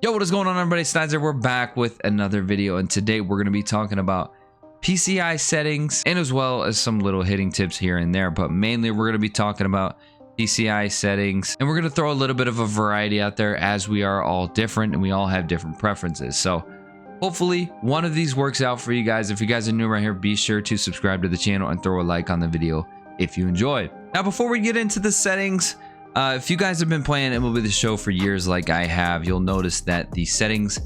Yo, what is going on, everybody? Snizer, we're back with another video, and today we're going to be talking about PCI settings and as well as some little hitting tips here and there, but mainly we're going to be talking about PCI settings, and we're going to throw a little bit of a variety out there as we are all different and we all have different preferences. So hopefully one of these works out for you guys. If you guys are new right here, be sure to subscribe to the channel and throw a like on the video if you enjoy. Now, before we get into the settings, if you guys have been playing MLB The Show for years like I have, you'll notice that the settings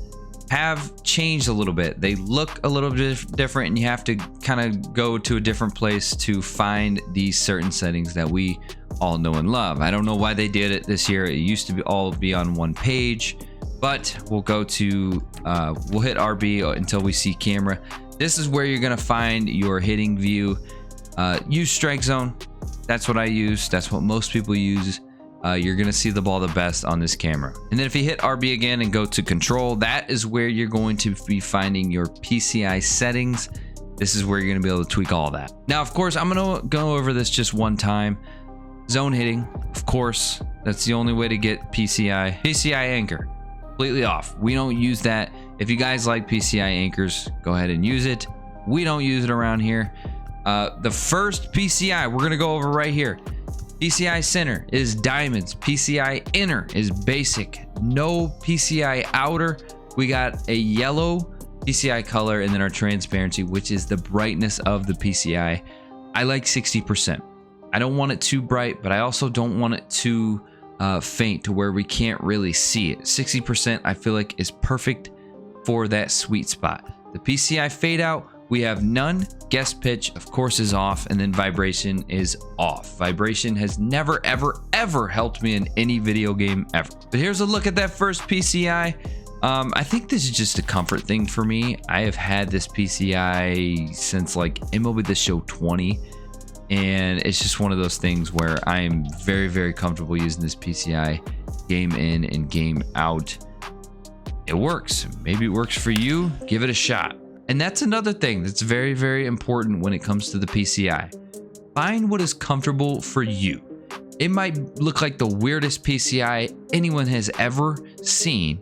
have changed a little bit. They look a little bit different, and you have to kind of go to a different place to find these certain settings that we all know and love. I don't know why they did it this year. It used to all be on one page, but we'll go to we'll hit RB until we see camera. This is where you're gonna find your hitting view. Use strike zone. That's what I use. That's what most people use. You're gonna see the ball the best on this camera. And then if you hit RB again and go to control, that is where you're going to be finding your PCI settings. This is where you're gonna be able to tweak all that. Now, of course, I'm gonna go over this just one time. Zone hitting, of course, that's the only way to get PCI. PCI anchor, completely off. We don't use that. If you guys like PCI anchors, go ahead and use it. We don't use it around here. The first PCI we're gonna go over right here. PCI center is diamonds. PCI inner is basic. No PCI outer. We got a yellow PCI color, and then our transparency, which is the brightness of the PCI. I like 60%. I don't want it too bright, but I also don't want it too faint to where we can't really see it. 60% I feel like is perfect for that sweet spot. The PCI fade out, we have none. Guest pitch, of course, is off, and then vibration is off. Vibration has never, ever helped me in any video game ever. But here's a look at that first PCI. I think this is just a comfort thing for me. I have had this PCI since like MLB The Show 20, and it's just one of those things where I am very, very comfortable using this PCI game in and game out. It works. Maybe it works for you. Give it a shot. And that's another thing that's very, very important when it comes to the PCI. Find what is comfortable for you. It might look like the weirdest PCI anyone has ever seen.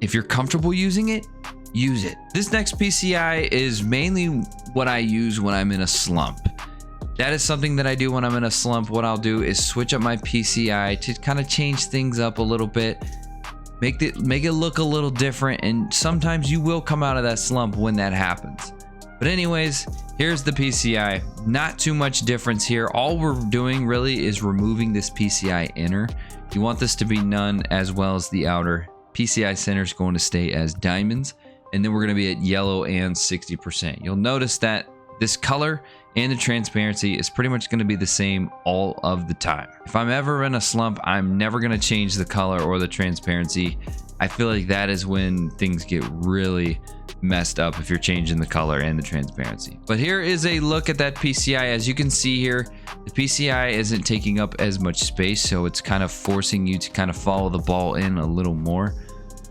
If you're comfortable using it, use it. This next PCI is mainly what I use when I'm in a slump. That is something that I do when I'm in a slump. What I'll do is switch up my PCI to kind of change things up a little bit. Make it look a little different, and sometimes you will come out of that slump when that happens. But anyways, here's the PCI. Not too much difference here. All we're doing really is removing this PCI inner. You want this to be none as well as the outer. PCI center is going to stay as diamonds, and then we're going to be at yellow and 60%. You'll notice that this color and the transparency is pretty much going to be the same all of the time. If I'm ever in a slump, I'm never going to change the color or the transparency. I feel like that is when things get really messed up if you're changing the color and the transparency. But here is a look at that PCI. As you can see here, the PCI isn't taking up as much space, so it's kind of forcing you to kind of follow the ball in a little more.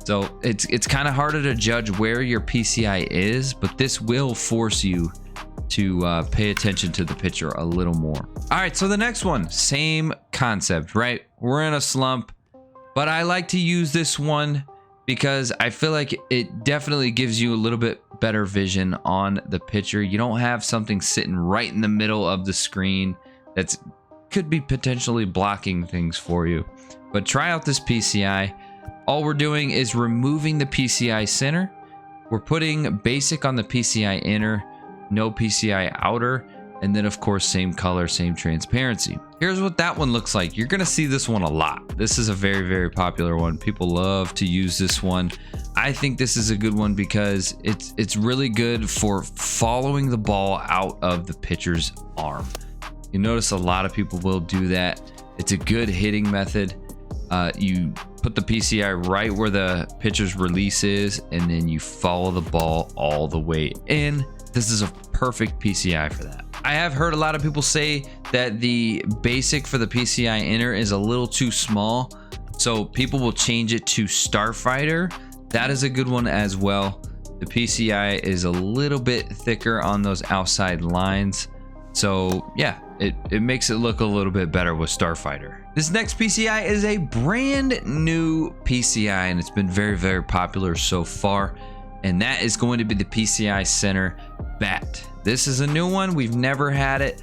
So it's kind of harder to judge where your PCI is, but this will force you to pay attention to the pitcher a little more. All right, so the next one, same concept, right? We're in a slump, but I like to use this one because I feel like it definitely gives you a little bit better vision on the pitcher. You don't have something sitting right in the middle of the screen that's could be potentially blocking things for you. But try out this PCI. All we're doing is removing the PCI center. We're putting basic on the PCI inner, no PCI outer, and then of course same color, same transparency. Here's what that one looks like. You're gonna see this one a lot. This is a very, very popular one. People love to use this one. I think this is a good one because it's really good for following the ball out of the pitcher's arm. You notice a lot of people will do that. It's a good hitting method. You put the PCI right where the pitcher's release is, and then you follow the ball all the way in. This is a perfect PCI for that. I have heard a lot of people say that the basic for the PCI inner is a little too small, so people will change it to Starfighter. That is a good one as well. The PCI is a little bit thicker on those outside lines, so yeah, it makes it look a little bit better with Starfighter. This next PCI is a brand new PCI, and it's been very, very popular so far. And that is going to be the PCI Center Bat. This is a new one. We've never had it.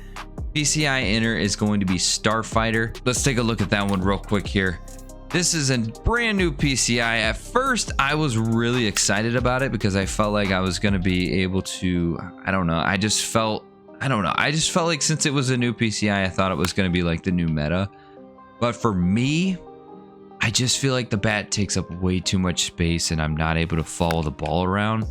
PCI Inner is going to be Starfighter. Let's take a look at that one real quick here. This is a brand new PCI. At first, I was really excited about it because I felt like I was going to be able to, I don't know. I just felt like since it was a new PCI, I thought it was going to be like the new meta. But for me, I just feel like the bat takes up way too much space and I'm not able to follow the ball around.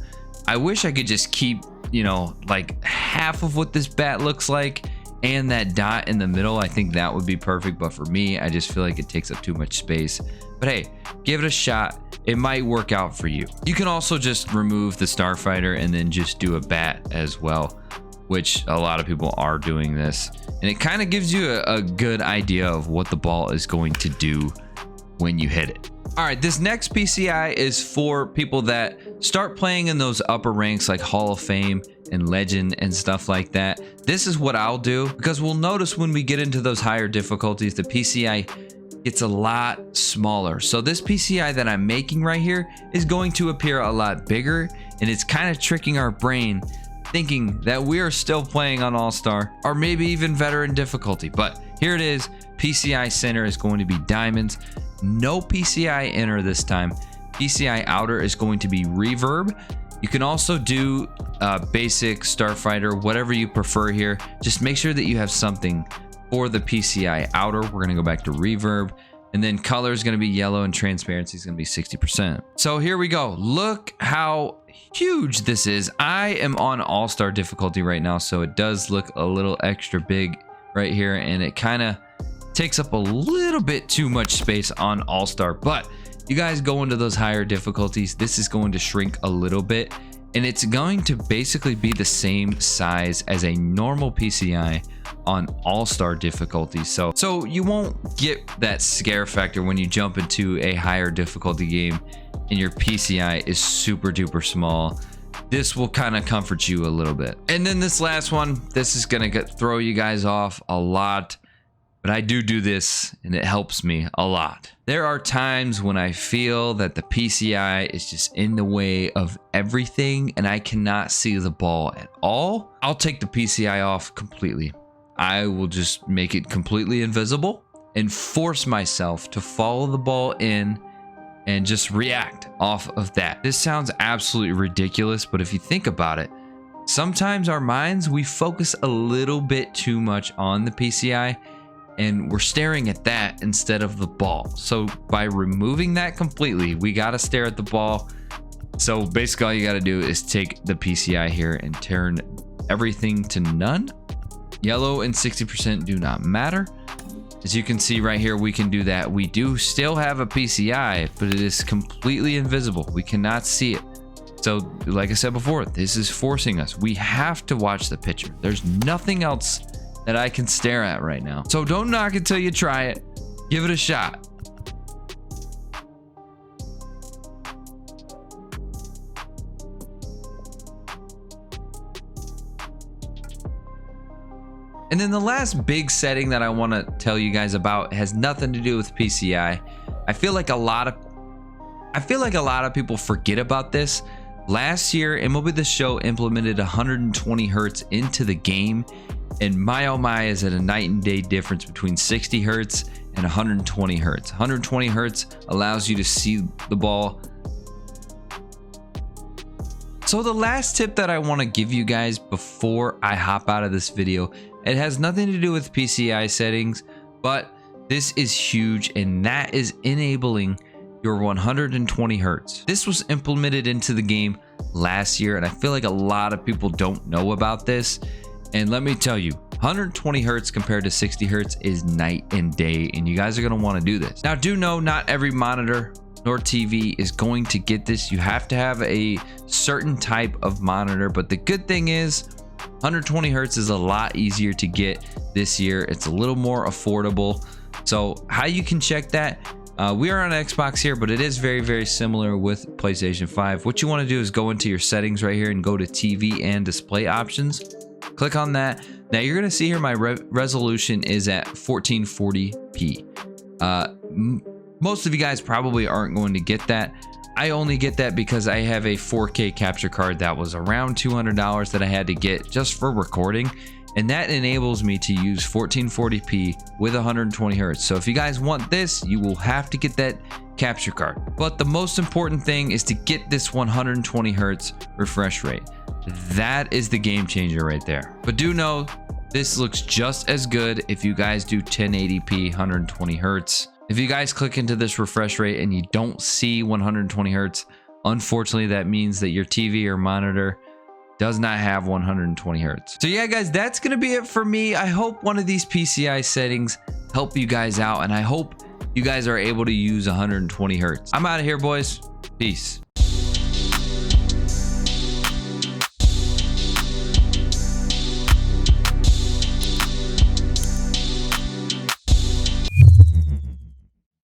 I wish I could just keep, you know, like half of what this bat looks like and that dot in the middle. I think that would be perfect. But for me, I just feel like it takes up too much space. But hey, give it a shot. It might work out for you. You can also just remove the Starfighter and then just do a bat as well, which a lot of people are doing this. And it kind of gives you a good idea of what the ball is going to do when you hit it. All right, this next PCI is for people that start playing in those upper ranks like Hall of Fame and Legend and stuff like that. This is what I'll do, because we'll notice when we get into those higher difficulties, the PCI gets a lot smaller. So this PCI that I'm making right here is going to appear a lot bigger, and it's kind of tricking our brain thinking that we are still playing on All-Star or maybe even veteran difficulty. But here it is. PCI Center is going to be Diamonds. No PCI Inner this time. PCI Outer is going to be Reverb. You can also do basic, Starfighter, whatever you prefer here. Just make sure that you have something for the PCI Outer. We're going to go back to Reverb. And then color is going to be yellow and transparency is going to be 60%. So here we go. Look how huge this is. I am on All-Star difficulty right now, so it does look a little extra big right here, and it kind of takes up a little bit too much space on All-Star. But you guys go into those higher difficulties, this is going to shrink a little bit, and it's going to basically be the same size as a normal PCI on All-Star difficulty. So you won't get that scare factor when you jump into a higher difficulty game and your PCI is super duper small. This will kind of comfort you a little bit. And then this last one, this is gonna throw you guys off a lot, but I do this and it helps me a lot. There are times when I feel that the PCI is just in the way of everything and I cannot see the ball at all. I'll take the PCI off completely. I will just make it completely invisible and force myself to follow the ball in and just react off of that. This sounds absolutely ridiculous, but if you think about it, sometimes our minds, we focus a little bit too much on the PCI and we're staring at that instead of the ball. So by removing that completely, we got to stare at the ball. So basically all you got to do is take the PCI here and turn everything to none. Yellow and 60% do not matter. As you can see right here, we can do that. We do still have a PCI, but it is completely invisible. We cannot see it. So like I said before, this is forcing us. We have to watch the picture. There's nothing else that I can stare at right now. So don't knock it till you try it. Give it a shot. And then the last big setting that I want to tell you guys about has nothing to do with PCI. I feel like a lot of people forget about this. Last year, MLB The Show implemented 120 hertz into the game, and my oh my, is it a night and day difference between 60 hertz and 120 hertz. 120 hertz allows you to see the ball. So the last tip that I want to give you guys before I hop out of this video, it has nothing to do with PCI settings, but this is huge, and that is enabling your 120 hertz. This was implemented into the game last year, and I feel like a lot of people don't know about this. And let me tell you, 120 hertz compared to 60 hertz is night and day, and you guys are going to want to do this. Now, do know not every monitor nor TV is going to get this. You have to have a certain type of monitor, but the good thing is 120 hertz is a lot easier to get this year. It's a little more affordable. So how you can check that, we are on Xbox here, but it is very, very similar with PlayStation 5. What you want to do is go into your settings right here and go to TV and display options. Click on that. Now you're going to see here my resolution is at 1440p. Most of you guys probably aren't going to get that. I only get that because I have a 4K capture card that was around $200 that I had to get just for recording, and that enables me to use 1440p with 120 hertz. So if you guys want this, you will have to get that capture card. But the most important thing is to get this 120 hertz refresh rate. That is the game changer right there. But do know this looks just as good if you guys do 1080p 120 hertz. If you guys click into this refresh rate and you don't see 120 hertz, unfortunately that means that your TV or monitor does not have 120 hertz. So yeah guys, that's gonna be it for me. I hope one of these PCI settings help you guys out, and I hope you guys are able to use 120 hertz. I'm out of here, boys. Peace.